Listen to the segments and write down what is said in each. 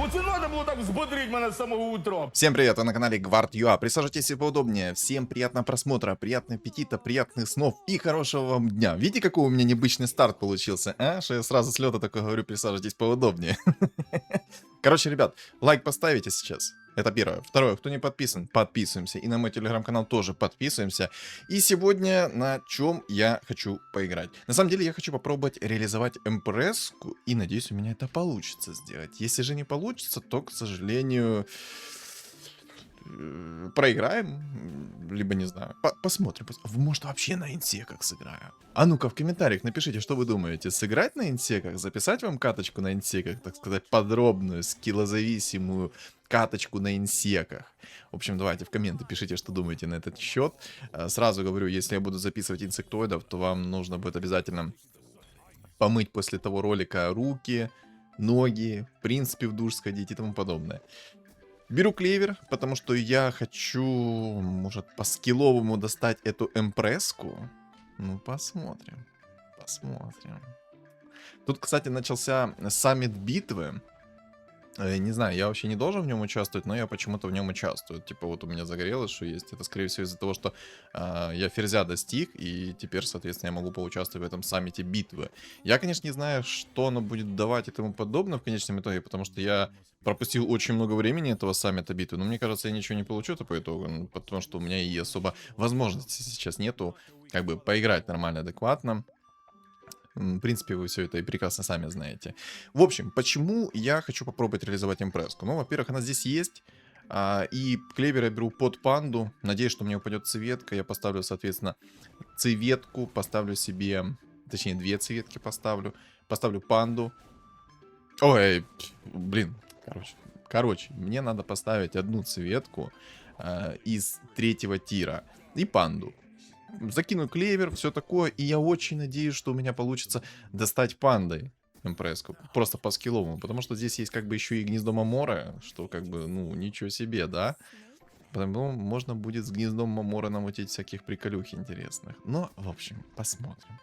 Оце надо було так взбодрить мене з самого утра. Всем привет, вы на канале Гвард.ua. Присаживайтесь поудобнее. Всем приятного просмотра, приятного аппетита, приятных снов и хорошего вам дня. Видите, какой у меня необычный старт получился, а? Что я сразу с лета такой говорю, присаживайтесь поудобнее. Короче, ребят, лайк поставите сейчас. Это первое. Второе, кто не подписан, подписываемся. И на мой телеграм-канал тоже подписываемся. И сегодня на чем я хочу поиграть. На самом деле я хочу попробовать реализовать МПРС-ку. И надеюсь, у меня это получится сделать. Если же не получится, то, к сожалению, проиграем. Либо не знаю. Посмотрим. Может, вообще на инсеках сыграю. А ну-ка в комментариях напишите, что вы думаете. Сыграть на инсеках? Записать вам каточку на инсеках? Так сказать, подробную, скиллозависимую каточку на инсеках. В общем, давайте в комменты пишите, что думаете на этот счет. Сразу говорю, если я буду записывать инсектоидов, то вам нужно будет обязательно помыть после того ролика руки, ноги, в принципе в душ сходить и тому подобное. Беру клевер, потому что я хочу, может, по скилловому достать эту эмпресску. Ну, посмотрим. Посмотрим. Тут, кстати, начался саммит битвы. Не знаю, я вообще не должен в нем участвовать, но я почему-то в нем участвую. Типа вот у меня загорелось, что есть. Это, скорее всего, из-за того, что я ферзя достиг, и теперь, соответственно, я могу поучаствовать в этом саммите битвы. Я, конечно, не знаю, что оно будет давать и тому подобное в конечном итоге, потому что я пропустил очень много времени этого саммита битвы, но мне кажется, я ничего не получу-то по итогу, потому что у меня и особо возможности сейчас нету, как бы, поиграть нормально, адекватно. В принципе, вы все это и прекрасно сами знаете. В общем, почему я хочу попробовать реализовать импресску? Ну, во-первых, она здесь есть. И клевер я беру под панду. Надеюсь, что мне упадет цветка. Я поставлю, соответственно, цветку. Поставлю себе... Точнее, две цветки поставлю. Поставлю панду. Ой, блин. Короче, мне надо поставить одну цветку из третьего тира. И панду. Закину клевер, все такое, и я очень надеюсь, что у меня получится достать пандой импресску. Просто по скилловому, потому что здесь есть как бы еще и гнездо Маморы, что как бы, ну, ничего себе, да? Потому можно будет с гнездом Маморы намутить всяких приколюх интересных. Но, в общем, посмотрим.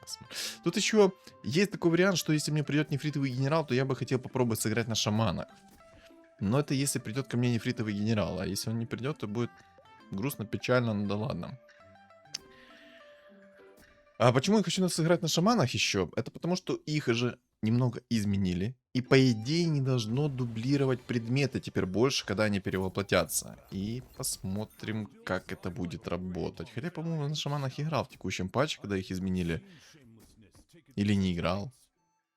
Тут еще есть такой вариант, что если мне придет нефритовый генерал, то я бы хотел попробовать сыграть на шаманах. Но это если придет ко мне нефритовый генерал, а если он не придет, то будет грустно, печально, ну да ладно. А почему я хочу сыграть на шаманах еще? Это потому, что их же немного изменили. И по идее не должно дублировать предметы теперь больше, когда они перевоплотятся. И посмотрим, как это будет работать. Хотя, по-моему, на шаманах играл в текущем патче, когда их изменили. Или не играл.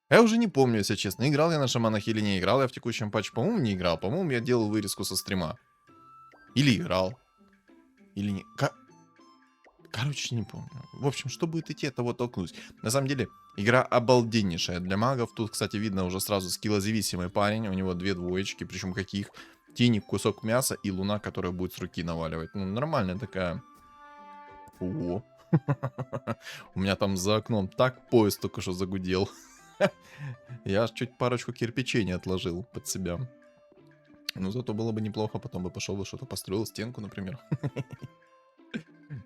Я уже не помню, если честно, играл я на шаманах или не играл я в текущем патче. По-моему, не играл. По-моему, я делал вырезку со стрима. Или играл. Или не... Короче, не помню. В общем, что будет идти, от того толкнусь. На самом деле, игра обалденнейшая для магов. Тут, кстати, видно уже сразу скиллозависимый парень. У него 2 двоечки, причем каких? Тени, кусок мяса и луна, которая будет с руки наваливать. Ну, нормальная такая. О, у меня там за окном так поезд только что загудел. Я аж чуть парочку кирпичей не отложил под себя. Ну, зато было бы неплохо, потом бы пошел бы что-то построил, стенку, например.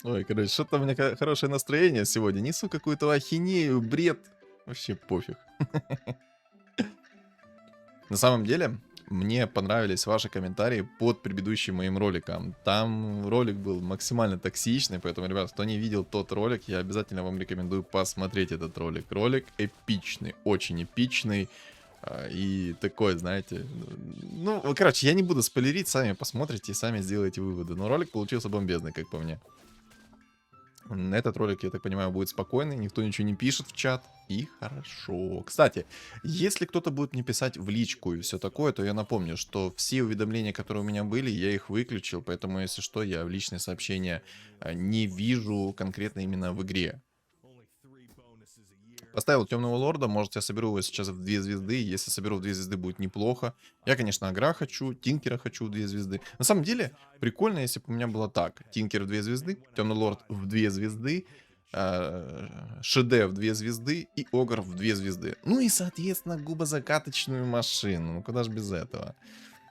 Ой, короче, что-то у меня хорошее настроение сегодня. Несу какую-то ахинею, бред. Вообще пофиг. На самом деле, мне понравились ваши комментарии под предыдущим моим роликом. Там ролик был максимально токсичный, поэтому, ребят, кто не видел тот ролик, я обязательно вам рекомендую посмотреть этот ролик. Ролик эпичный, очень эпичный. И такой, знаете... Ну, короче, я не буду спойлерить, сами посмотрите и сами сделайте выводы. Но ролик получился бомбезный, как по мне. Этот ролик, я так понимаю, будет спокойный, никто ничего не пишет в чат, и хорошо. Кстати, если кто-то будет мне писать в личку и все такое, то я напомню, что все уведомления, которые у меня были, я их выключил, поэтому, если что, я в личные сообщения не вижу конкретно именно в игре. Поставил темного лорда, может я соберу его сейчас в 2 звезды, если соберу в 2 звезды будет неплохо. Я, конечно, Агра хочу, Тинкера хочу в 2 звезды. На самом деле, прикольно, если бы у меня было так. Тинкер в 2 звезды, темный лорд в 2 звезды, Шеде в 2 звезды и Огр в 2 звезды. Ну и, соответственно, губозакаточную машину. Ну куда ж без этого?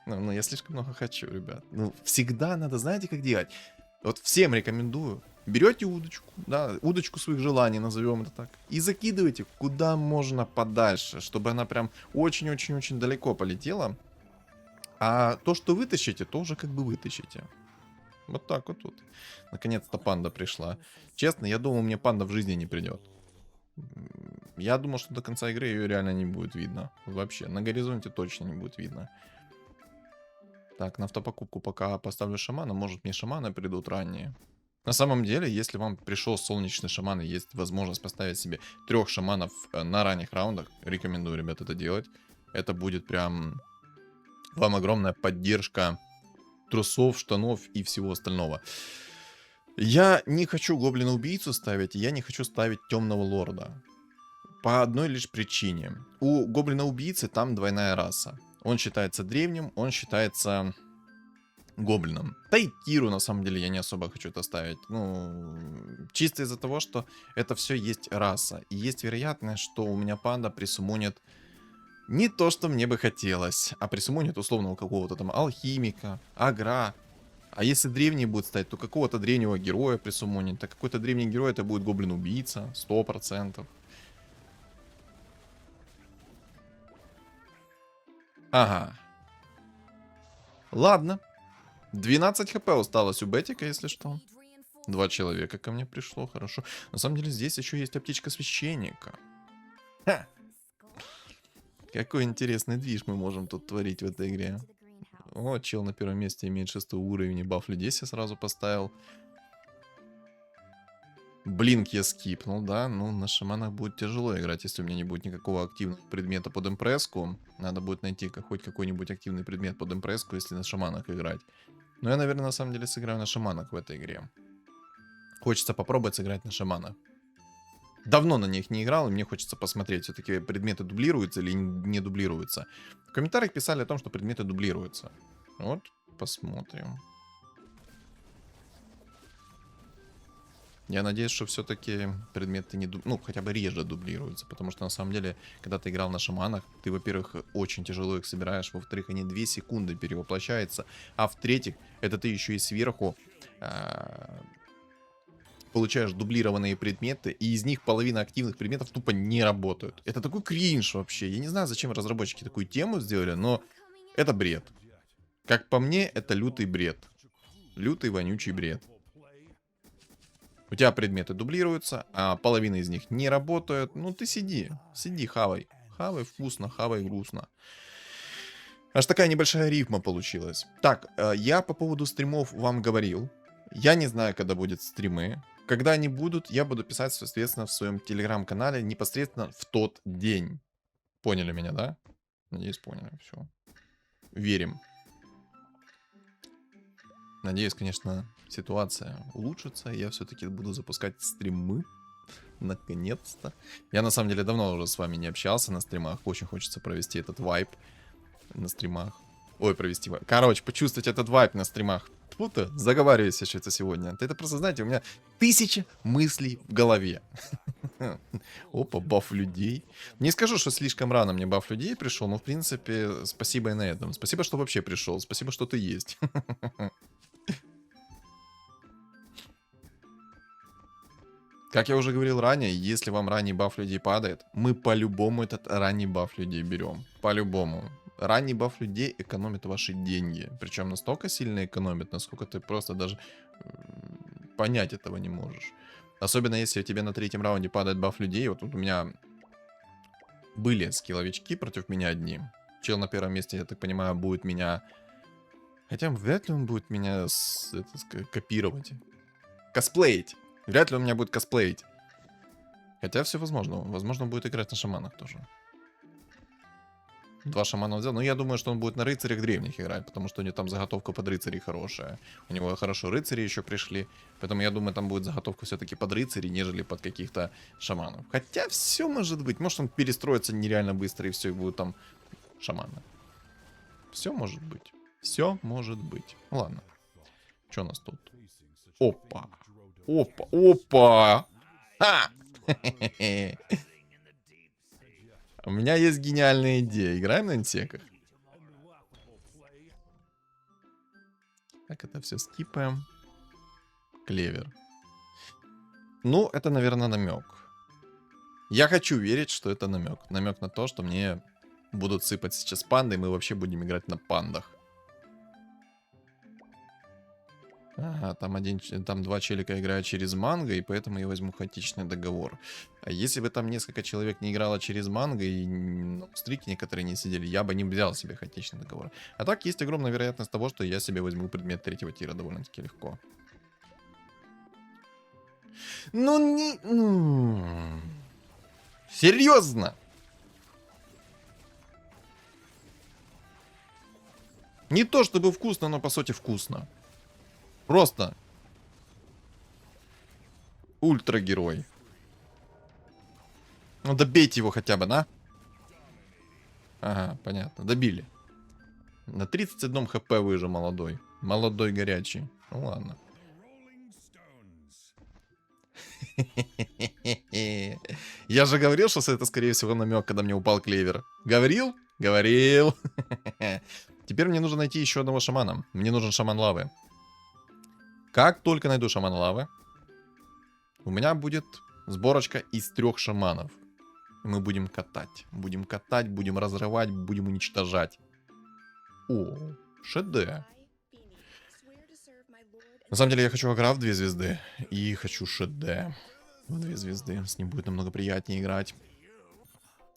Ну, я слишком много хочу, ребят. Ну, всегда надо, знаете, как делать? Вот всем рекомендую. Берете удочку, да, удочку своих желаний, назовем это так, и закидываете куда можно подальше, чтобы она прям очень-очень-очень далеко полетела. А то, что вытащите, то уже как бы вытащите. Вот так вот тут. Наконец-то панда пришла. Честно, я думал, мне панда в жизни не придет. Я думал, что до конца игры ее реально не будет видно. Вообще, на горизонте точно не будет видно. Так, на автопокупку пока поставлю шамана. Может, мне шаманы придут ранние. На самом деле, если вам пришел солнечный шаман и есть возможность поставить себе 3 шаманов на ранних раундах, рекомендую, ребят, это делать. Это будет прям вам огромная поддержка трусов, штанов и всего остального. Я не хочу гоблина-убийцу ставить, я не хочу ставить темного лорда. По одной лишь причине. У гоблина-убийцы там двойная раса. Он считается древним, он считается гоблином. Да и Киру, на самом деле, я не особо хочу это ставить. Ну, чисто из-за того, что это все есть раса. И есть вероятность, что у меня панда присумонит не то, что мне бы хотелось, а присумонит условного какого-то там алхимика, агра. А если древний будет ставить, то какого-то древнего героя присумонит. А какой-то древний герой это будет гоблин-убийца, 100%. Ага. Ладно. 12 хп осталось у Бетика, если что. 2 человека ко мне пришло, хорошо. На самом деле здесь еще есть аптечка священника. Ха. Какой интересный движ мы можем тут творить в этой игре. О, чел на первом месте имеет 6 уровень, и баф людей я сразу поставил. Блинк я скипнул, да. Ну, на шаманах будет тяжело играть, если у меня не будет никакого активного предмета под импресску. Надо будет найти хоть какой-нибудь активный предмет под импресску, если на шаманах играть. Но я, наверное, на самом деле сыграю на шаманах в этой игре. Хочется попробовать сыграть на шаманах. Давно на них не играл, и мне хочется посмотреть, все-таки предметы дублируются или не дублируются. В комментариях писали о том, что предметы дублируются. Вот, посмотрим. Я надеюсь, что все-таки предметы не ну, хотя бы реже дублируются, потому что на самом деле, когда ты играл на шаманах, ты, во-первых, очень тяжело их собираешь, во-вторых, они 2 секунды перевоплощаются, а в-третьих, это ты еще и сверху получаешь дублированные предметы, и из них половина активных предметов тупо не работают. Это такой кринж вообще. Я не знаю, зачем разработчики такую тему сделали, но это бред. Как по мне, это лютый бред. Лютый вонючий бред. У тебя предметы дублируются, а половина из них не работают. Ну ты сиди, хавай. Хавай вкусно, хавай грустно. Аж такая небольшая рифма получилась. Так, я по поводу стримов вам говорил. Я не знаю, когда будут стримы. Когда они будут, я буду писать, соответственно, в своем телеграм-канале непосредственно в тот день. Поняли меня, да? Надеюсь, поняли. Все. Верим. Надеюсь, конечно, ситуация улучшится. Я все-таки буду запускать стримы. Наконец-то. Я на самом деле давно уже с вами не общался на стримах. Очень хочется провести этот вайб на стримах. Ой, провести вайб. Короче, почувствовать этот вайб на стримах. Тьфу-то, заговариваюсь еще это сегодня. Это просто, знаете, у меня 1000 мыслей в голове. Опа, баф людей. Не скажу, что слишком рано мне баф людей пришел, но в принципе, спасибо и на этом. Спасибо, что вообще пришел. Спасибо, что ты есть. Как я уже говорил ранее, если вам ранний баф людей падает, мы по-любому этот ранний баф людей берем. По-любому. Ранний баф людей экономит ваши деньги. Причем настолько сильно экономит, насколько ты просто даже понять этого не можешь. Особенно если тебе на 3-м раунде падает баф людей. Вот тут у меня были скилловички против меня одни. Чел на первом месте, я так понимаю, будет меня... Хотя вряд ли он будет меня копировать. Косплеить. Вряд ли он меня будет косплеить. Хотя все возможно. Возможно, он будет играть на шаманах тоже. 2 шамана он взял. Но я думаю, что он будет на рыцарях древних играть. Потому что у него там заготовка под рыцарей хорошая. У него хорошо рыцари еще пришли. Поэтому я думаю, там будет заготовка все-таки под рыцарей, нежели под каких-то шаманов. Хотя все может быть. Может он перестроится нереально быстро и все, и будут там шаманы. Все может быть. Все может быть. Ладно. Что у нас тут? Опа. Опа. Опа. Ха! У меня есть гениальная идея. Играем на инсеках? Так, это все скипаем. Клевер. Ну, это, наверное, намек. Я хочу верить, что это намек. Намек на то, что мне будут сыпать сейчас панды, и мы вообще будем играть на пандах. Ага, там два челика играют через манго, и поэтому я возьму хаотичный договор. А если бы там несколько человек не играло через манго, и стрики некоторые не сидели, я бы не взял себе хаотичный договор. А так есть огромная вероятность того, что я себе возьму предмет третьего тира довольно-таки легко. Ну не... Серьезно? Не то чтобы вкусно, но по сути вкусно. Просто ультрагерой. Ну добейте его хотя бы, да? Ага, понятно, добили. На 31 хп выжил молодой. Молодой горячий. Ну ладно. Я же говорил, что это скорее всего намек, когда мне упал клевер. Говорил? Говорил. Теперь мне нужно найти еще одного шамана. Мне нужен шаман лавы. Как только найду шамана лавы, у меня будет сборочка из 3 шаманов. Мы будем катать. Будем катать, будем разрывать, будем уничтожать. О, ШД. На самом деле я хочу агра в 2 звезды. И хочу ШД в 2 звезды. С ним будет намного приятнее играть.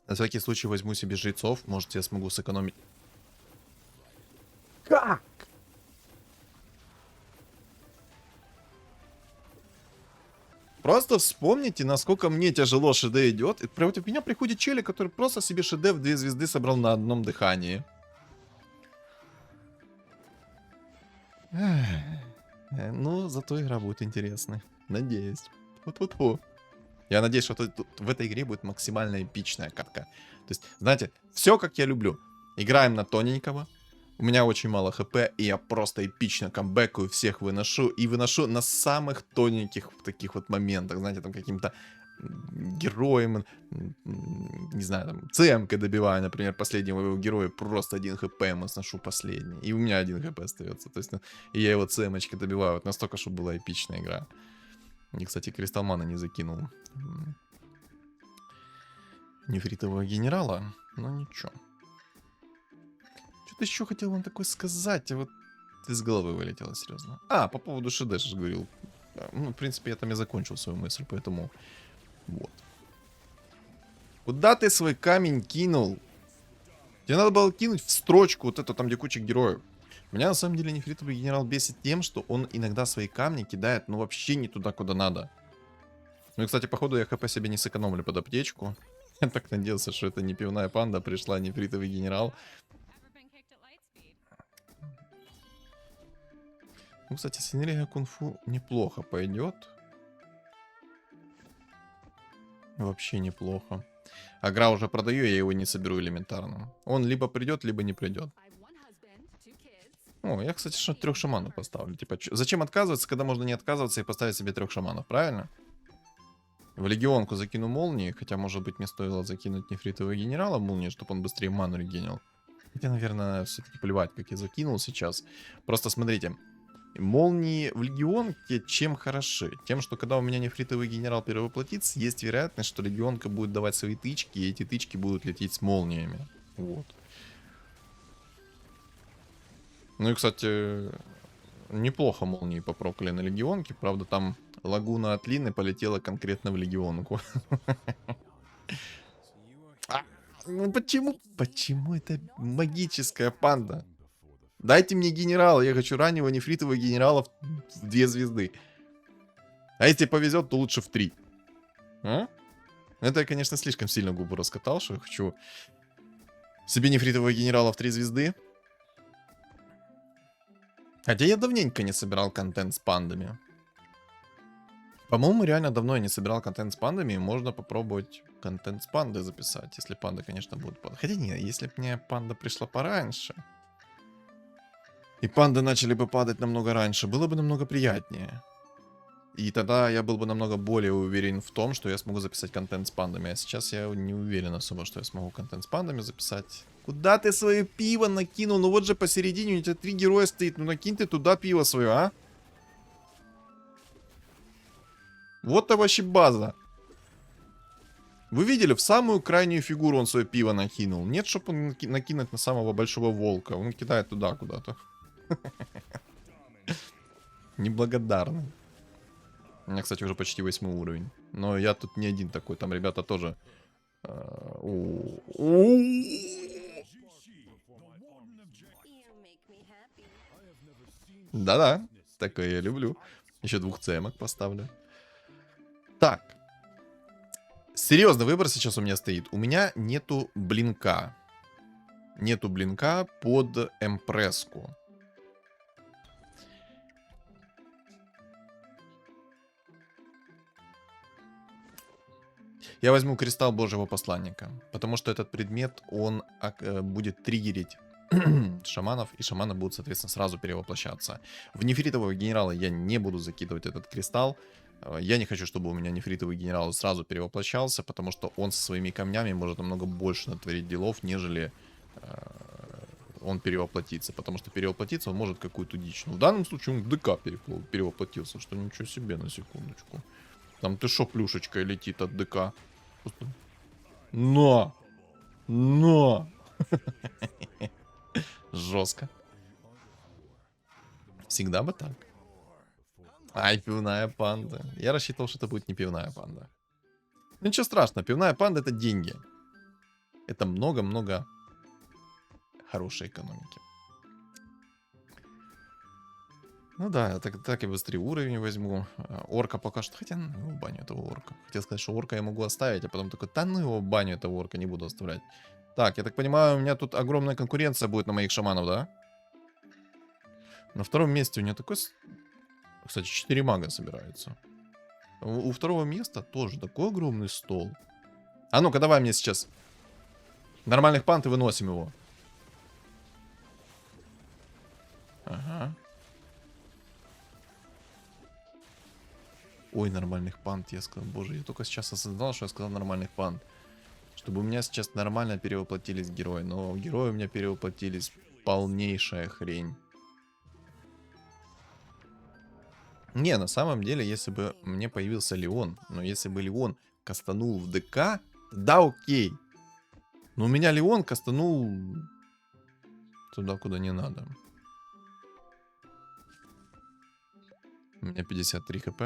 На всякий случай возьму себе жрецов. Может, я смогу сэкономить. Как? Просто вспомните, насколько мне тяжело ШД идет. И против меня приходит челик, который просто себе ШД в 2 звезды собрал на одном дыхании. Ну, зато игра будет интересной. Надеюсь. Фу-фу-фу. Я надеюсь, что в этой игре будет максимально эпичная катка. То есть, знаете, все как я люблю. Играем на тоненького. У меня очень мало хп, и я просто эпично камбэкаю, всех выношу. И выношу на самых тоненьких таких вот моментах. Знаете, там каким-то героем, не знаю, там, ЦМ-кой добиваю, например, последнего его героя, просто 1 хп ему сношу последний. И у меня 1 хп остается. То есть, и я его ЦМ-очкой добиваю. Вот настолько, чтобы была эпичная игра. И, кстати, Кристалмана не закинул. Нефритового генерала, но ничего. Что-то еще хотел вам такое сказать, а вот из головы вылетело, серьезно. А, по поводу ШД, же говорил. Ну, в принципе, я там и закончил свою мысль, поэтому... Вот. Куда ты свой камень кинул? Тебе надо было кинуть в строчку вот эту, там, где куча героев. Меня, на самом деле, нефритовый генерал бесит тем, что он иногда свои камни кидает, ну, вообще не туда, куда надо. Ну и, кстати, походу, я хп себе не сэкономлю под аптечку. Я так надеялся, что это не пивная панда, пришла нефритовый генерал. Ну, кстати, синергия кунг-фу неплохо пойдет. Вообще неплохо. Агра уже продаю, я его не соберу элементарно. Он либо придет, либо не придет. О, я, кстати, 3 шаманов поставлю. Типа, зачем отказываться, когда можно не отказываться и поставить себе 3 шаманов, правильно? В легионку закину молнии, хотя, может быть, мне стоило закинуть нефритового генерала молнии, чтобы он быстрее ману регенил. Хотя, наверное, все-таки плевать, как я закинул сейчас. Просто смотрите. Молнии в легионке чем хороши? Тем, что когда у меня нефритовый генерал перевоплотится, есть вероятность, что легионка будет давать свои тычки, и эти тычки будут лететь с молниями. Вот. Ну и, кстати, неплохо молнии попрокали на легионке. Правда, там лагуна от Лины полетела конкретно в легионку. Ну почему? Почему это магическая панда? Дайте мне генерала, я хочу раннего нефритового генерала в 2 звезды. А если повезет, то лучше в 3. А? Это я, конечно, слишком сильно губу раскатал, что я хочу себе нефритового генерала в 3 звезды. Хотя я давненько не собирал контент с пандами. По-моему, реально давно я не собирал контент с пандами, и можно попробовать контент с пандой записать, если панда, конечно, будет падать. Хотя нет, если бы мне панда пришла пораньше, и панды начали бы падать намного раньше, было бы намного приятнее. И тогда я был бы намного более уверен в том, что я смогу записать контент с пандами. А сейчас я не уверен особо, что я смогу контент с пандами записать. Куда ты свое пиво накинул? Ну вот же посередине у тебя 3 героя стоит. Ну накинь ты туда пиво свое, а? Вот-то вообще база. Вы видели, в самую крайнюю фигуру он свое пиво накинул. Нет, чтобы он накинуть на самого большого волка. Он кидает туда куда-то. Неблагодарный. У меня, кстати, уже почти 8 уровень. Но я тут не один такой. Там ребята тоже... Да-да, такое я люблю. Еще 2 цемок поставлю. Так. Серьезный выбор сейчас у меня стоит. У меня нету блинка. Нету блинка под эмпреску. Я возьму кристалл Божьего посланника, потому что этот предмет, он будет триггерить шаманов, и шаманы будут, соответственно, сразу перевоплощаться. В нефритового генерала я не буду закидывать этот кристалл. Я не хочу, чтобы у меня нефритовый генерал сразу перевоплощался, потому что он со своими камнями может намного больше натворить делов, нежели он перевоплотится. Потому что перевоплотиться он может какую-то дичь. Но в данном случае он в ДК перевоплотился, что ничего себе, на секундочку. Там ты шо, плюшечкой летит от ДК. Просто... Но! Жестко. Всегда бы так. Ай, пивная панда. Я рассчитывал, что это будет не пивная панда. Ну, ничего страшного, пивная панда — это деньги. Это много-много хорошей экономики. Ну да, так и быстрее уровень возьму. Орка пока что... Хотя, ну его в баню этого орка. Хотел сказать, что орка я могу оставить, а потом такой, да ну его в баню этого орка, не буду оставлять. Так, я так понимаю, у меня тут огромная конкуренция будет на моих шаманов, да? На втором месте у меня такой... Кстати, 4 мага собираются. У второго места тоже такой огромный стол. А ну-ка, давай мне сейчас нормальных пант и выносим его. Ага. Ой, нормальных пант, я сказал. Боже, я только сейчас осознал, что я сказал нормальных пант. Чтобы у меня сейчас нормально перевоплотились герои. Но герои у меня перевоплотились полнейшая хрень. Не, на самом деле, если бы мне появился Леон, но если бы Леон кастанул в ДК, да окей. Но у меня Леон кастанул туда, куда не надо. У меня 53 хп.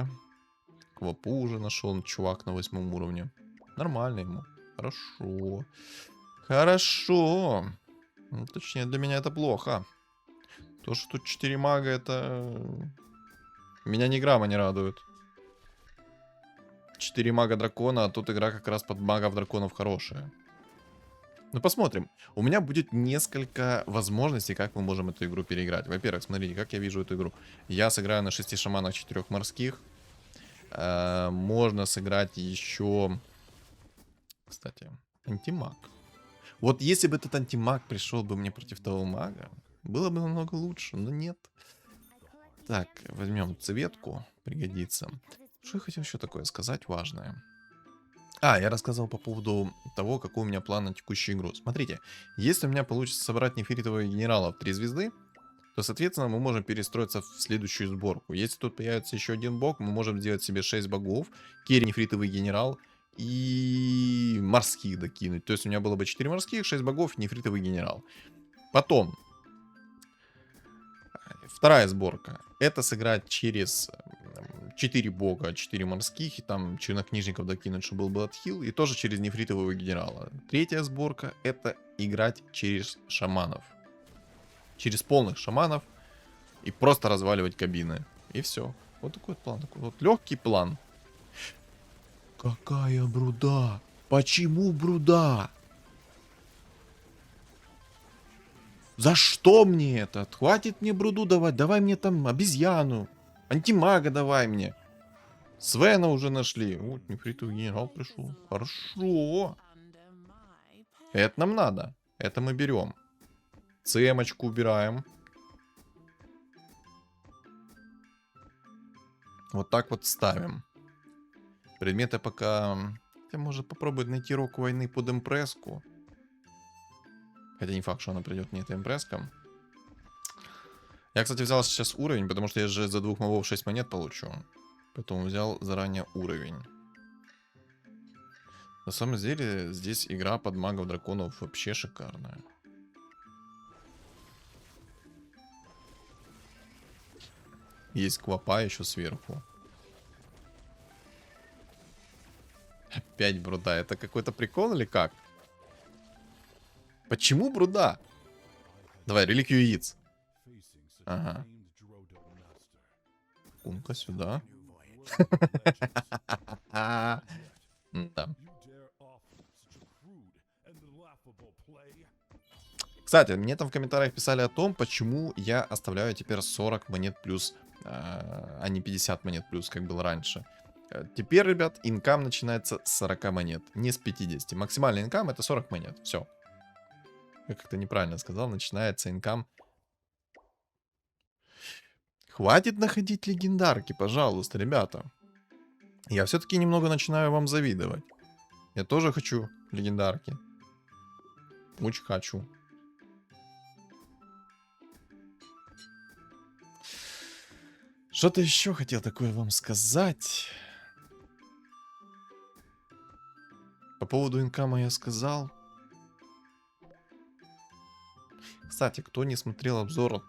Квапу уже нашел, чувак на 8 уровне. Нормально ему. Хорошо. Хорошо. Ну, точнее, для меня это плохо. То, что тут 4 мага, это... Меня ни грамма не радует. 4 мага дракона, а тут игра как раз под магов драконов хорошая. Ну, посмотрим. У меня будет несколько возможностей, как мы можем эту игру переиграть. Во-первых, смотрите, как я вижу эту игру. Я сыграю на 6 шаманах, 4 морских. Можно сыграть еще... Кстати, антимаг. Вот если бы этот антимаг пришел бы мне против того мага, было бы намного лучше, но нет. Так, возьмем цветку, пригодится. Что я хотел еще такое сказать важное? Я рассказал по поводу того, какой у меня план на текущую игру. Смотрите, если у меня получится собрать нефритового генерала в 3 звезды, то, соответственно, мы можем перестроиться в следующую сборку. Если тут появится еще один бог, мы можем сделать себе 6 богов, керри, нефритовый генерал и морских докинуть. То есть у меня было бы 4 морских, 6 богов, нефритовый генерал. Потом, вторая сборка. Это сыграть через 4 бога, 4 морских, и там чернокнижников докинуть, чтобы был бы отхил, и тоже через нефритового генерала. Третья сборка — это играть через шаманов. Через полных шаманов и просто разваливать кабины. И все. Вот такой вот план. Такой вот легкий план. Какая бруда? Почему бруда? За что мне это? Хватит мне бруду давать. Давай мне там обезьяну. Антимага давай мне. Свена уже нашли. Вот, нефритовый генерал пришел. Хорошо. Это нам надо. Это мы берем. Цемочку убираем. Вот так вот ставим. Предметы пока... Хотя может попробовать найти рок войны под импреску. Хотя не факт, что она придет мне, эта импреска. Я, кстати, взял сейчас уровень, потому что я же за 2 мобов 6 монет получу. Поэтому взял заранее уровень. На самом деле, здесь игра под магов драконов вообще шикарная. Есть квапа еще сверху. Опять бруда. Это какой-то прикол или как? Почему бруда? Давай, реликвию яиц. Ага. Кунка сюда. Да. Кстати, мне там в комментариях писали о том, почему я оставляю теперь 40 монет плюс, а не 50 монет плюс, как было раньше. Теперь, ребят, инкам начинается с 40 монет, не с 50. Максимальный инкам это 40 монет. Все. Я как-то неправильно сказал, начинается инкам. Хватит находить легендарки, пожалуйста, ребята. Я все-таки немного начинаю вам завидовать. Я тоже хочу легендарки. Очень хочу. Что-то еще хотел такое вам сказать. По поводу инкама я сказал. Кстати, кто не смотрел обзор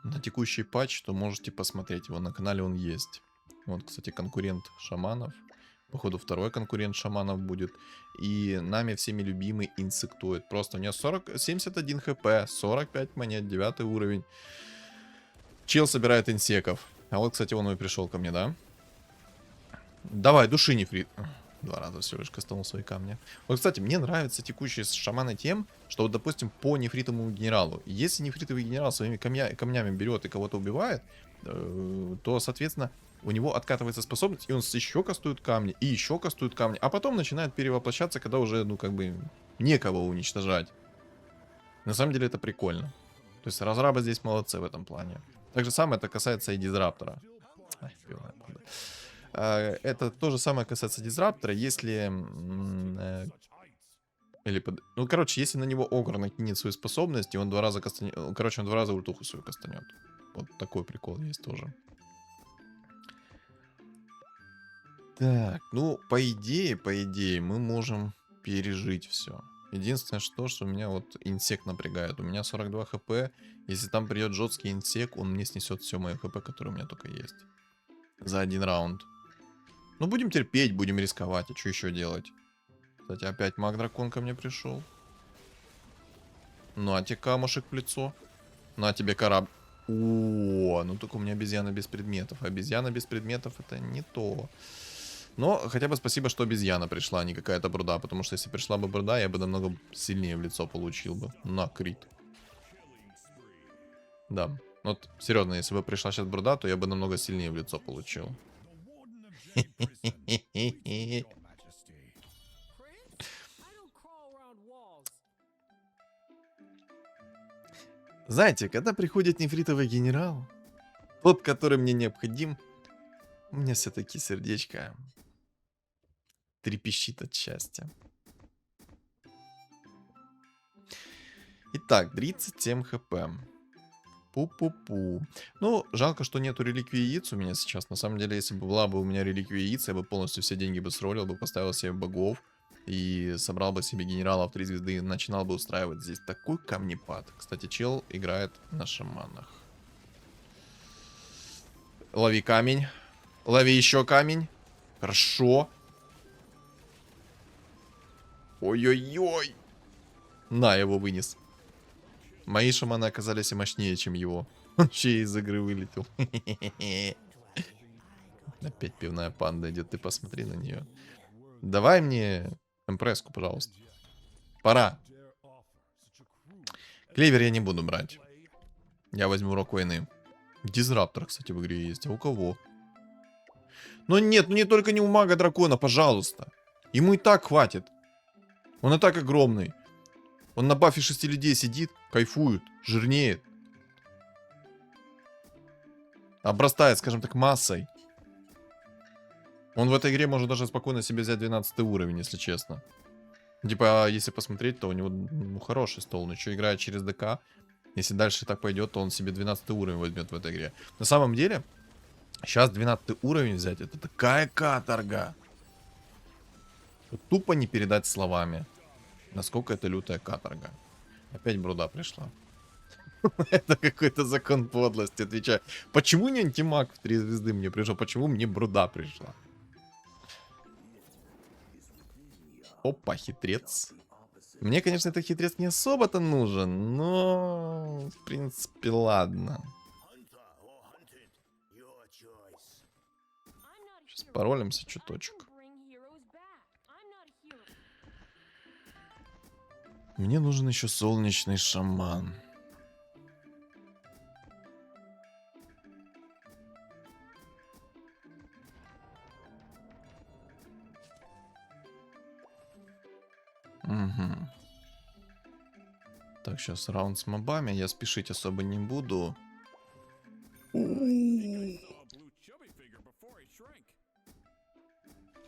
на текущий патч, то можете посмотреть его. На канале он есть. Вот, кстати, конкурент шаманов. Походу, второй конкурент шаманов будет. И нами всеми любимый инсектоид. Просто у него 71 хп, 45 монет, 9 уровень. Чел собирает инсеков. А вот, кстати, он и пришел ко мне, да? Давай, души нефрит. 2 раза всего лишь кастанул свои камни. Вот, кстати, мне нравятся текущие шаманы тем, что, вот, допустим, по нефритовому генералу. Если нефритовый генерал своими камнями берет и кого-то убивает, то, соответственно, у него откатывается способность, и он еще кастует камни, и еще кастует камни, а потом начинает перевоплощаться, когда уже, ну, как бы, некого уничтожать. На самом деле это прикольно. То есть разрабы здесь молодцы в этом плане. Так же самое это касается и дизраптора. Это то же самое касается дизраптора, если... Ну, короче, если на него Огр накинет свою способность, и он 2 раза кастанет... Короче, он 2 раза ультуху свою кастанет. Вот такой прикол есть тоже. Так, ну, по идее, мы можем пережить все. Единственное, что у меня вот инсек напрягает. У меня 42 хп. Если там придет жесткий инсек, он мне снесет все мое хп, которое у меня только есть. За 1 раунд. Ну, будем терпеть, будем рисковать. А что еще делать? Кстати, опять маг-дракон ко мне пришел. Ну, а тебе камушек в лицо. Ну, а тебе корабль. О, ну только у меня обезьяна без предметов. Обезьяна без предметов это не то. Но хотя бы спасибо, что обезьяна пришла, а не какая-то бруда. Потому что если пришла бы бруда, я бы намного сильнее в лицо получил бы. На, крит. Да. Вот, серьезно, если бы пришла сейчас бруда, то я бы намного сильнее в лицо получил. Знаете, когда приходит нефритовый генерал, тот, который мне необходим, у меня все-таки сердечко трепещит от счастья. Итак, 37 хп. Пу-пу-пу. Ну, жалко, что нету реликвии яиц у меня сейчас. На самом деле, если бы была бы у меня реликвия яиц, я бы полностью все деньги бы сролил, бы поставил себе богов и собрал бы себе генералов 3 звезды и начинал бы устраивать здесь такой камнепад. Кстати, чел играет на шаманах. Лови камень. Лови еще камень. Хорошо. Ой-ой-ой. На, я его вынес. Мои шаманы оказались и мощнее, чем его. Он вообще из игры вылетел. Опять пивная панда идет. Ты посмотри на нее. Давай мне эмпресску, пожалуйста. Пора. Клевер я не буду брать. Я возьму Рок войны. Дизраптор, кстати, в игре есть. А у кого? Но нет, ну не только не у мага дракона, пожалуйста. Ему и так хватит. Он и так огромный. Он на бафе 6 людей сидит, кайфует, жирнеет. Обрастает, скажем так, массой. Он в этой игре может даже спокойно себе взять 12 уровень, если честно. Типа, если посмотреть, то у него ну, хороший стол. Он еще играет через ДК. Если дальше так пойдет, то он себе 12 уровень возьмет в этой игре. На самом деле, сейчас 12 уровень взять, это такая каторга. Тупо не передать словами. Насколько это лютая каторга. Опять бруда пришла. Это какой-то закон подлости, отвечаю. Почему не антимаг в 3 звезды мне пришел? Почему мне бруда пришла? Опа, хитрец. Мне, конечно, этот хитрец не особо-то нужен, но... В принципе, ладно. Сейчас паролимся чуточек. Мне нужен еще солнечный шаман. Угу. Так, сейчас раунд с мобами. Я спешить особо не буду.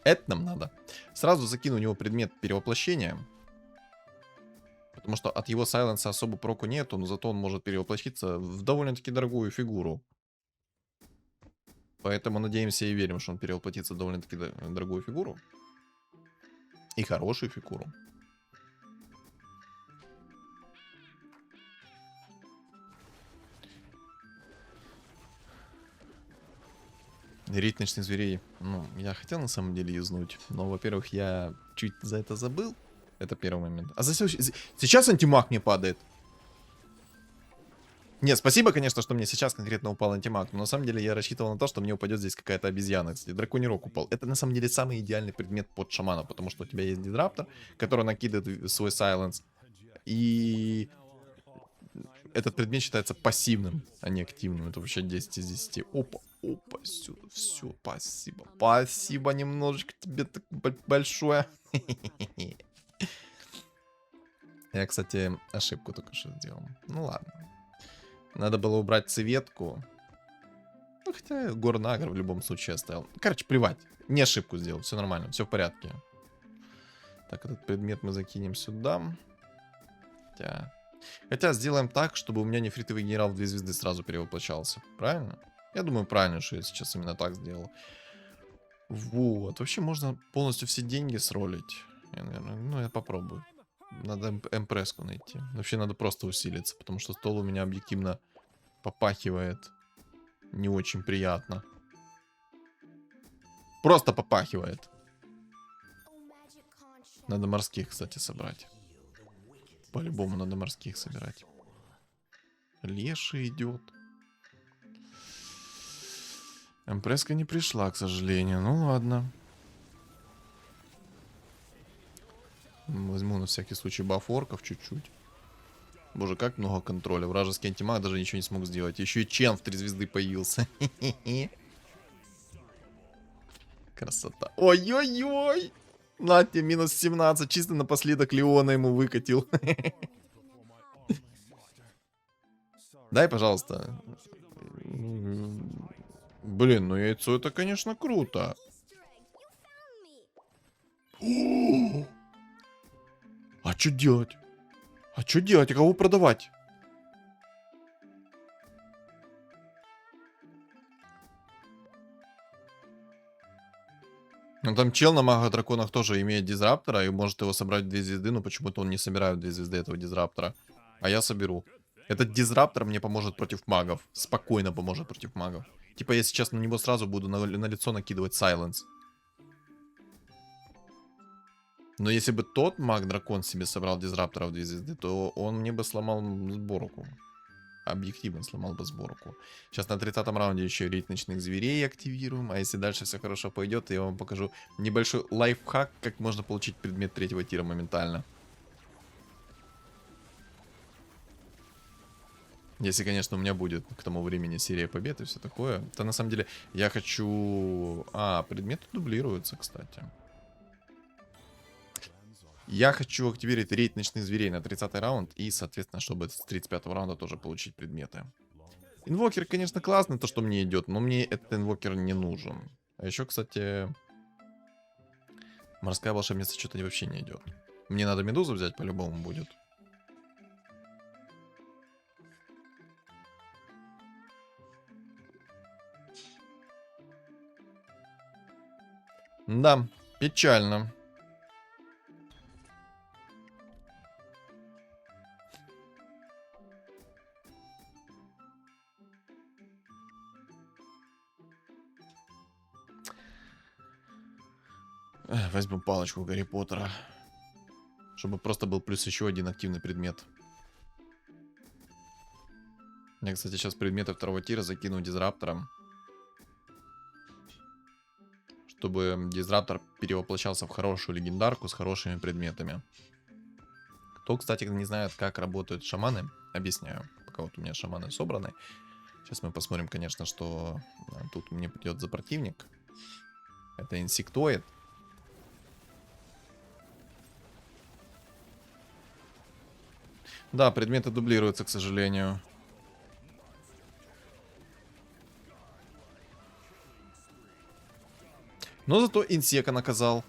Это нам надо. Сразу закину у него предмет перевоплощения. Потому что от его сайленса особо проку нету, но зато он может перевоплотиться в довольно-таки дорогую фигуру. Поэтому надеемся и верим, что он перевоплотится в довольно-таки дорогую фигуру. И хорошую фигуру. Рить ночных зверей. Ну, я хотел на самом деле юзнуть. Но, во-первых, я чуть за это забыл. Это первый момент. А сейчас антимаг мне падает. Нет, спасибо, конечно, что мне сейчас конкретно упал антимаг. Но на самом деле я рассчитывал на то, что мне упадет здесь какая-то обезьяна. Кстати, драконий рог упал. Это на самом деле самый идеальный предмет под шамана. Потому что у тебя есть дизраптор, который накидывает свой сайленс. И этот предмет считается пассивным, а не активным. Это вообще 10 из 10. Опа, опа, сюда, все, спасибо. Спасибо немножечко тебе так большое. Я, кстати, ошибку только что сделал. Ну ладно. Надо было убрать цветку. Ну, хотя Горнагр в любом случае оставил. Короче, плевать. Не ошибку сделал, все нормально, все в порядке. Так, этот предмет мы закинем сюда. Хотя сделаем так, чтобы у меня нефритовый генерал в 2 звезды сразу перевоплощался. Правильно? Я думаю, правильно, что я сейчас именно так сделал. Вот. Вообще можно полностью все деньги сролить. Я, наверное, ну, я попробую. Надо эмпресску найти. Вообще надо просто усилиться, потому что стол у меня объективно попахивает не очень приятно. Просто попахивает. Надо морских, кстати, собрать. По-любому надо морских собирать. Леший идет. Эмпресска не пришла, к сожалению. Ну ладно. Возьму на всякий случай баф орков чуть-чуть. Боже, как много контроля. Вражеский антимаг даже ничего не смог сделать. Еще и Чен в 3 звезды появился. Красота. Ой-ой-ой. На тебе минус 17. Чисто напоследок Леона ему выкатил. Дай, пожалуйста. Блин, ну яйцо это, конечно, круто. А что делать? А что делать? А кого продавать? Ну там чел на мага драконах тоже имеет дизраптора и может его собрать в 2 звезды, но почему-то он не собирает 2 звезды этого дизраптора. А я соберу. Этот дизраптор мне поможет против магов. Спокойно поможет против магов. Типа я сейчас на него сразу буду на лицо накидывать сайленс. Но если бы тот маг-дракон себе собрал дизраптора в 2 звезды, то он мне бы сломал сборку. Объективно сломал бы сборку. Сейчас на 30-м раунде еще рейд ночных зверей активируем. А если дальше все хорошо пойдет, то я вам покажу небольшой лайфхак, как можно получить предмет 3-го тира моментально. Если, конечно, у меня будет к тому времени серия побед и все такое. То на самом деле я хочу... предметы дублируются, кстати. Я хочу активировать рейд ночных зверей на 30-й раунд. И, соответственно, чтобы с 35-го раунда тоже получить предметы. Инвокер, конечно, классный, то, что мне идет. Но мне этот инвокер не нужен. А еще, кстати... Морская волшебница что-то вообще не идет. Мне надо медузу взять, по-любому будет. Да, печально. Возьму палочку Гарри Поттера. Чтобы просто был плюс еще один активный предмет. Я, кстати, сейчас предметы второго тира закину дизраптором. Чтобы дизраптор перевоплощался в хорошую легендарку с хорошими предметами. Кто, кстати, не знает, как работают шаманы, объясняю. Пока вот у меня шаманы собраны. Сейчас мы посмотрим, конечно, что тут мне придет за противник. Это инсектоид. Да, предметы дублируются, к сожалению. Но зато инсека наказал.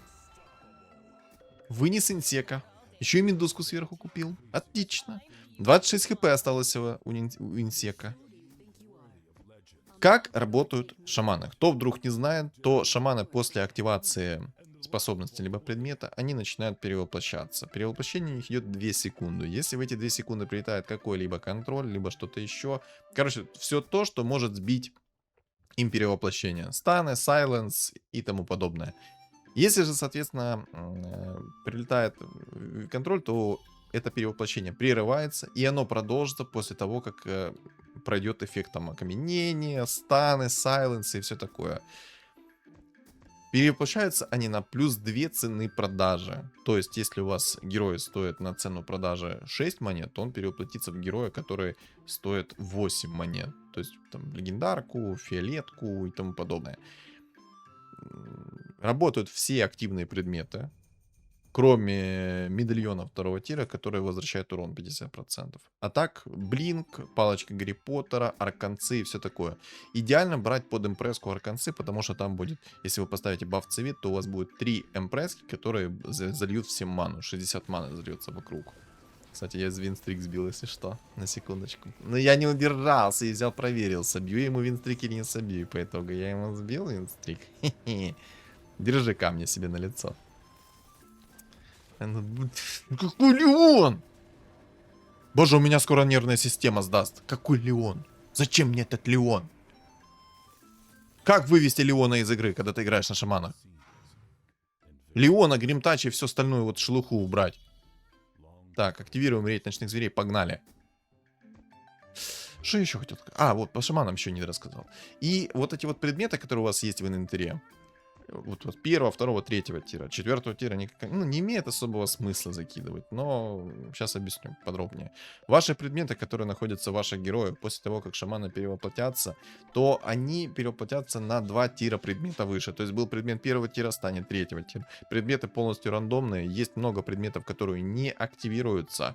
Вынес инсека. Еще и медузку сверху купил. Отлично. 26 хп осталось у инсека. Как работают шаманы? Кто вдруг не знает, то шаманы после активации способности либо предмета, они начинают перевоплощаться. Перевоплощение у них идет 2 секунды. Если в эти 2 секунды прилетает какой-либо контроль, либо что-то еще. Короче, все то, что может сбить им перевоплощение. Станы, сайленс и тому подобное. Если же, соответственно, прилетает контроль, то это перевоплощение прерывается, и оно продолжится после того, как пройдет эффект там окаменения, станы, сайленс и все такое. Перевоплощаются они на плюс 2 цены продажи. То есть, если у вас герой стоит на цену продажи 6 монет, то он перевоплотится в героя, который стоит 8 монет. То есть, там, легендарку, фиолетку и тому подобное. Работают все активные предметы, кроме медальона второго тира, которые возвращают урон 50%. А так, блинк, палочка Гарри Поттера, арканцы и все такое. Идеально брать под импресску арканцы, потому что там будет, если вы поставите баф цвет, то у вас будет 3 импресски, которые зальют всем ману. 60 маны зальется вокруг. Кстати, я из винстрик сбил, если что, на секундочку. Но я не удержался и взял, проверил, собью я ему винстрик или не собью. По итогу я ему сбил винстрик. Держи камни себе на лицо. Какой Леон? Боже, у меня скоро нервная система сдаст. Какой Леон? Зачем мне этот Леон? Как вывести Леона из игры, когда ты играешь на шаманах? Леона, гримтач и все остальное, вот шелуху убрать. Так, активируем рейд ночных зверей, погнали. Что еще хотел сказать? А, вот по шаманам еще не рассказал. И вот эти вот предметы, которые у вас есть в инвентаре. Вот первого, второго, третьего тира. Четвертого тира не имеет особого смысла закидывать. Но сейчас объясню подробнее. Ваши предметы, которые находятся в ваших героях, после того, как шаманы перевоплотятся, то они перевоплотятся на 2 тира предмета выше. То есть был предмет первого тира, станет третьего тира. Предметы полностью рандомные. Есть много предметов, которые не активируются,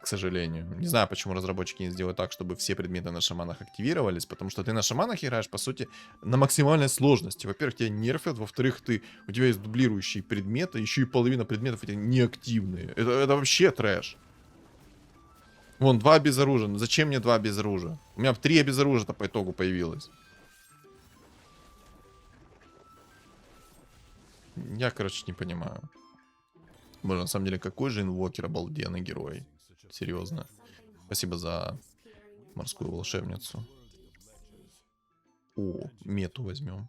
к сожалению. Не знаю, почему разработчики не сделают так, чтобы все предметы на шаманах активировались, потому что ты на шаманах играешь, по сути, на максимальной сложности. Во-первых, тебя нерфят, во-вторых, у тебя есть дублирующие предметы, еще и половина предметов эти неактивные. Это вообще трэш. Вон, 2 безоружия. Зачем мне 2 безоружия? У меня 3 безоружия-то по итогу появилось. Я, короче, не понимаю. Боже, на самом деле, какой же инвокер обалденный герой. Серьезно. Спасибо за морскую волшебницу. О, мету возьмем.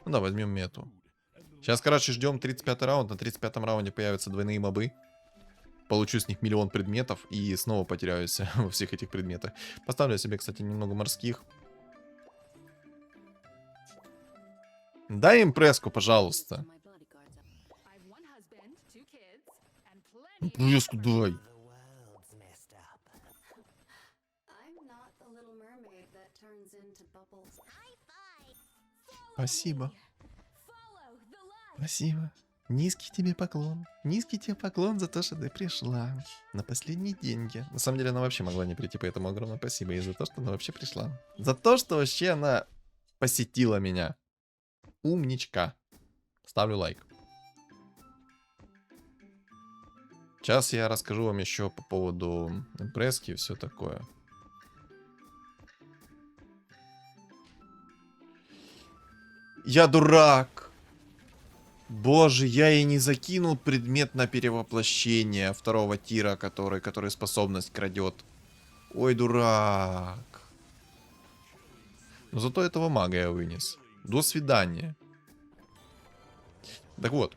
Ну да, возьмем мету. Сейчас, короче, ждем 35-й раунд. На 35-м раунде появятся двойные мобы. Получу с них миллион предметов и снова потеряюсь во всех этих предметах. Поставлю себе, кстати, немного морских. Дай им преску, пожалуйста. Преску дай. Спасибо. Спасибо. Низкий тебе поклон. Низкий тебе поклон за то, что ты пришла. На последние деньги. На самом деле она вообще могла не прийти, поэтому огромное спасибо ей за то, что она вообще пришла. За то, что вообще она посетила меня. Умничка. Ставлю лайк. Сейчас я расскажу вам еще по поводу импресски и все такое. Я дурак. Боже, я и не закинул предмет на перевоплощение второго тира, который способность крадет. Ой, дурак. Но зато этого мага я вынес. До свидания. Так вот,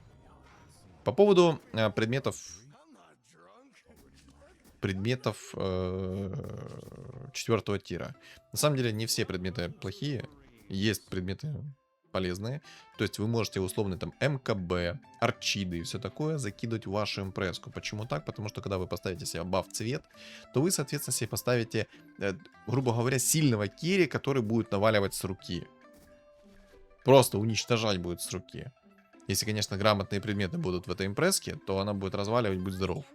по поводу предметов 4-го тира. На самом деле не все предметы плохие. Есть предметы полезные. То есть вы можете условно там МКБ, арчиды и все такое закидывать в вашу импреску. Почему так? Потому что когда вы поставите себе баф цвет, то вы, соответственно, себе поставите, грубо говоря, сильного керри, который будет наваливать с руки. Просто уничтожать будет с руки. Если, конечно, грамотные предметы будут в этой импреске, то она будет разваливать, будь здоров.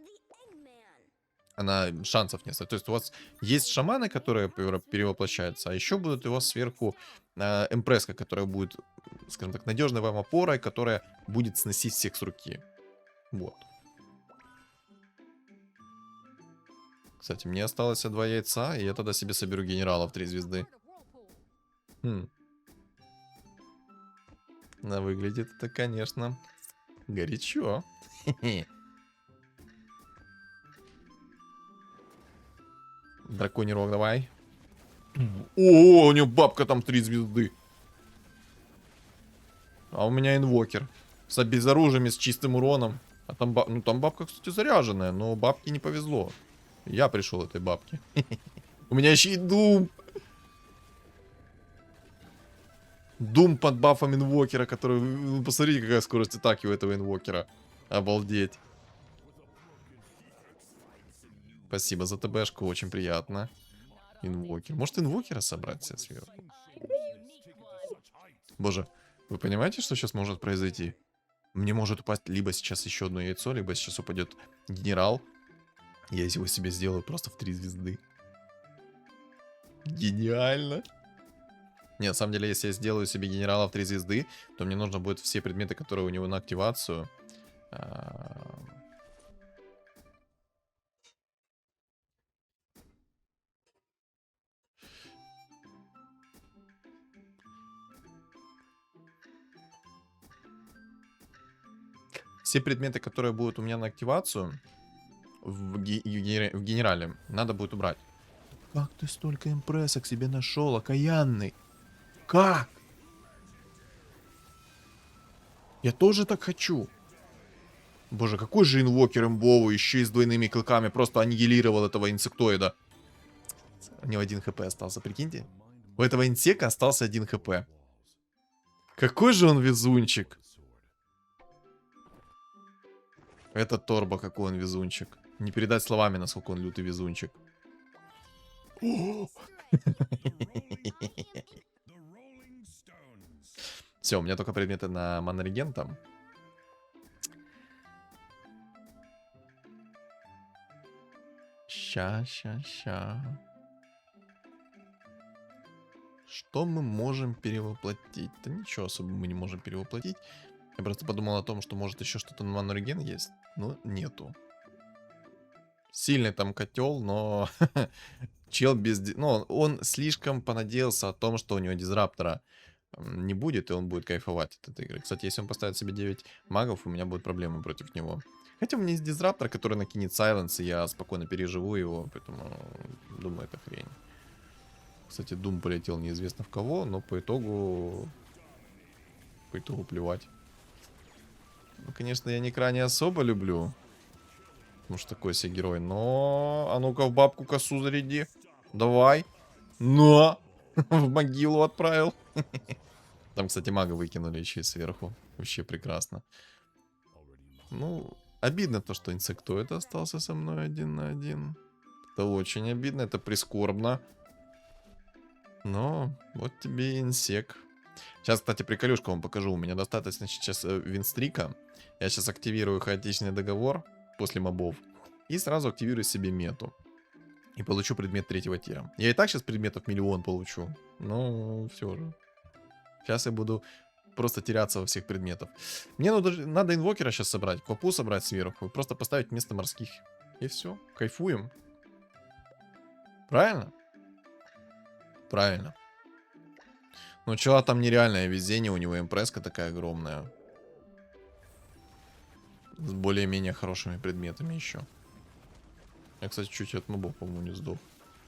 Она шансов не оставит. То есть у вас есть шаманы, которые перевоплощаются, а еще будут у вас сверху импреска, которая будет, скажем так, надежной вам опорой, которая будет сносить всех с руки. Вот. Кстати, мне осталось 2 яйца, и я тогда себе соберу генералов 3 звезды. Но выглядит это, конечно, горячо. Драконий рог, давай. О, у него бабка там 3 звезды. А у меня инвокер. С обезоружием и с чистым уроном. А там, ну, там бабка, кстати, заряженная, но бабке не повезло. Я пришел этой бабке. У меня еще и Дум. Дум под бафом инвокера, который... Ну, посмотрите, какая скорость атаки у этого инвокера. Обалдеть. Спасибо за ТБшку, очень приятно. Инвокер. Может инвокера собрать себе сверху? Боже, вы понимаете, что сейчас может произойти? Мне может упасть либо сейчас еще одно яйцо, либо сейчас упадет генерал. Я его себе сделаю просто в 3 звезды. Гениально. Не, на самом деле, если я сделаю себе генерала в 3 звезды, то мне нужно будет все предметы, которые у него на активацию. Все предметы, которые будут у меня на активацию в генерале, надо будет убрать. Как ты столько импрессок себе нашел, окаянный? Как? Я тоже так хочу. Боже, какой же инвокер имбовый, еще и с двойными клыками, просто аннигилировал этого инсектоида. У него 1 хп остался, прикиньте. У этого инсека остался 1 хп. Какой же он везунчик. Это Торбо, какой он везунчик. Не передать словами, насколько он лютый везунчик. Все, у меня только предметы на манреген там. Ща. Что мы можем перевоплотить? Да ничего особо мы не можем перевоплотить. Я просто подумал о том, что может еще что-то на манреген есть. Но нету. Сильный там котел, но чел без... Ну, он слишком понадеялся о том, что у него дизраптора не будет, и он будет кайфовать от этой игры. Кстати, если он поставит себе 9 магов, у меня будут проблемы против него. Хотя у меня есть дизраптор, который накинет сайленс, и я спокойно переживу его, поэтому думаю, это хрень. Кстати, Дум полетел неизвестно в кого, но по итогу плевать. Ну, конечно, я Некра не особо люблю. Потому что такой себе герой. Но... А ну-ка в бабку косу заряди. Давай. Но! В могилу отправил. Там, кстати, мага выкинули еще и сверху. Вообще прекрасно. Ну, обидно то, что инсектоид остался со мной 1 на 1. Это очень обидно, это прискорбно. Но вот тебе и инсек. Сейчас, кстати, приколюшку вам покажу. У меня достаточно сейчас винстрика. Я сейчас активирую хаотичный договор после мобов. И сразу активирую себе мету. И получу предмет 3-го тира. Я и так сейчас предметов миллион получу. Но все же. Сейчас я буду просто теряться во всех предметах. Мне надо инвокера сейчас собрать. Квапу собрать сверху. И просто поставить вместо морских. И все. Кайфуем. Правильно? Правильно. Ну, чела там нереальное везение. У него импресска такая огромная. С более-менее хорошими предметами еще. Я, кстати, чуть от мобов, по-моему, не сдох.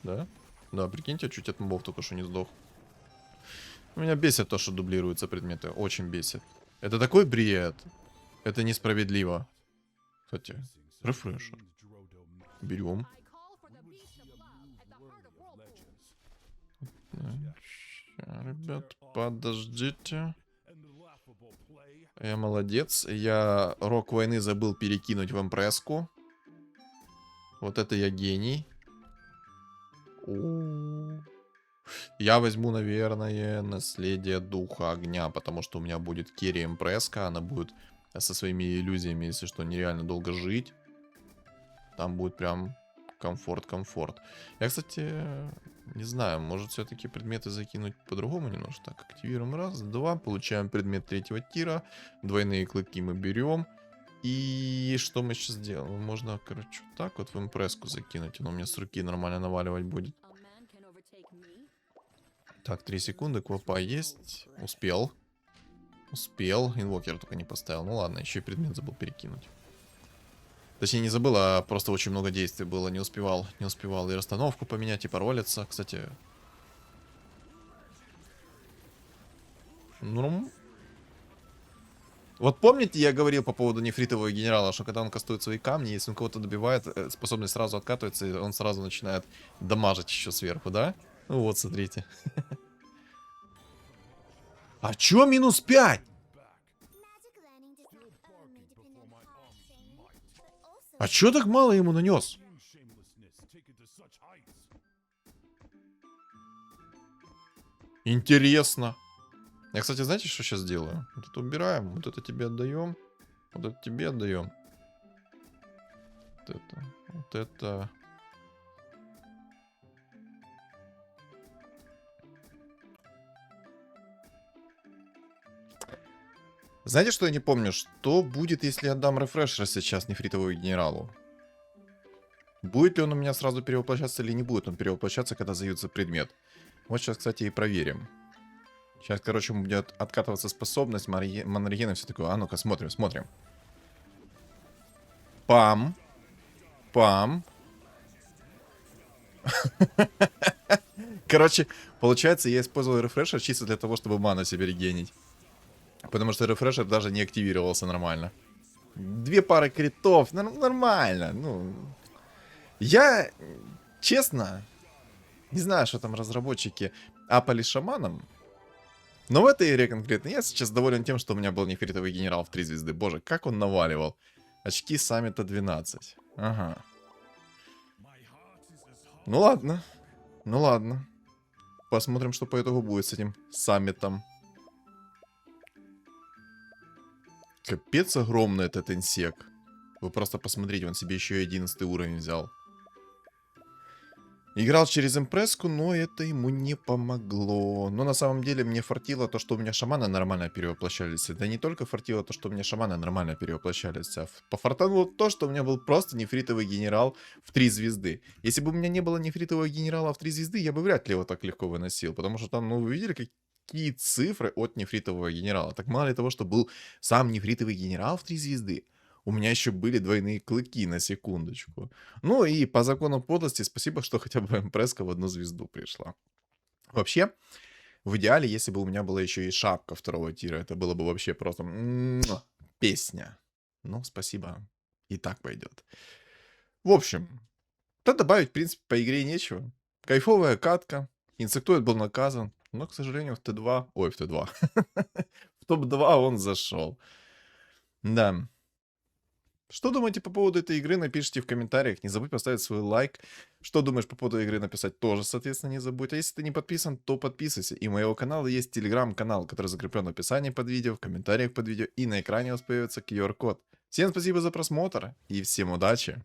Да? Да, прикиньте, чуть от мобов только что не сдох. Меня бесит то, что дублируются предметы. Очень бесит. Это такой бред. Это несправедливо. Кстати, рефрешер. Берем. Ребят, подождите. Я молодец. Я рок войны забыл перекинуть в импресску. Вот это я гений. Я возьму, наверное, наследие духа огня, потому что у меня будет керри импресска. Она будет со своими иллюзиями, если что, нереально долго жить. Там будет прям комфорт. Я, кстати, не знаю, может все-таки предметы закинуть по-другому немножко. Так, активируем раз, два, получаем предмет 3-го тира. Двойные клыки мы берем. И что мы сейчас делаем? Можно, короче, так вот в импресску закинуть. Он у меня с руки нормально наваливать будет. Так, 3 секунды, квапа есть. Успел. Инвокер только не поставил. Ну ладно, еще и предмет забыл перекинуть. Точнее, не забыл, а просто очень много действий было. Не успевал и расстановку поменять, и паролиться. Кстати. Ну. Вот помните, я говорил по поводу нефритового генерала, что когда он кастует свои камни, если он кого-то добивает, способность сразу откатывается, и он сразу начинает дамажить еще сверху, да? Ну вот, смотрите. А чё минус 5? А чё так мало ему нанес? Интересно. Я, кстати, знаете, что сейчас делаю? Вот это убираем, вот это тебе отдаем, вот это тебе отдаем. Вот это. Знаете, что я не помню? Что будет, если я дам рефрешер сейчас нефритовому генералу? Будет ли он у меня сразу перевоплощаться или не будет он перевоплощаться, когда заюется предмет? Вот сейчас, кстати, и проверим. Сейчас, короче, будет откатываться способность, маннергена и все такое. А ну-ка, смотрим. Пам. Короче, получается, я использовал рефрешер чисто для того, чтобы ману себе регенить. Потому что рефрешер даже не активировался нормально. 2 пары критов, нормально. Ну, я, честно, не знаю, что там разработчики апали шаманом. Но в этой игре конкретно я сейчас доволен тем, что у меня был нефритовый генерал в 3 звезды. Боже, как он наваливал. Очки саммита 12. Ага. Ну ладно. Посмотрим, что по итогу будет с этим саммитом. Капец огромный этот инсек. Вы просто посмотрите, он себе еще и 11 уровень взял. Играл через импресску, но это ему не помогло. Но на самом деле мне фартило то, что у меня шаманы нормально перевоплощались. Да не только фартило то, что у меня шаманы нормально перевоплощались, а пофартануло то, что у меня был просто нефритовый генерал в 3 звезды. Если бы у меня не было нефритового генерала в 3 звезды, я бы вряд ли его так легко выносил. Потому что там, ну, вы видели, какие цифры от нефритового генерала. Так мало ли того, что был сам нефритовый генерал в 3 звезды. У меня еще были двойные клыки, на секундочку. Ну и по закону подлости, спасибо, что хотя бы импресска в 1 звезду пришла. Вообще, в идеале, если бы у меня была еще и шапка 2-го тира, это было бы вообще просто песня. Ну, спасибо. И так пойдет. В общем, то добавить, в принципе, по игре нечего. Кайфовая катка. Инсектоид был наказан. Но, к сожалению, в Т2... Ой, в Т2. В топ-2 он зашел. Да. Что думаете по поводу этой игры, напишите в комментариях. Не забудь поставить свой лайк. Что думаешь по поводу игры, написать тоже, соответственно, не забудь. А если ты не подписан, то подписывайся. И у моего канала есть телеграм-канал, который закреплен в описании под видео, в комментариях под видео. И на экране у вас появится QR-код. Всем спасибо за просмотр и всем удачи.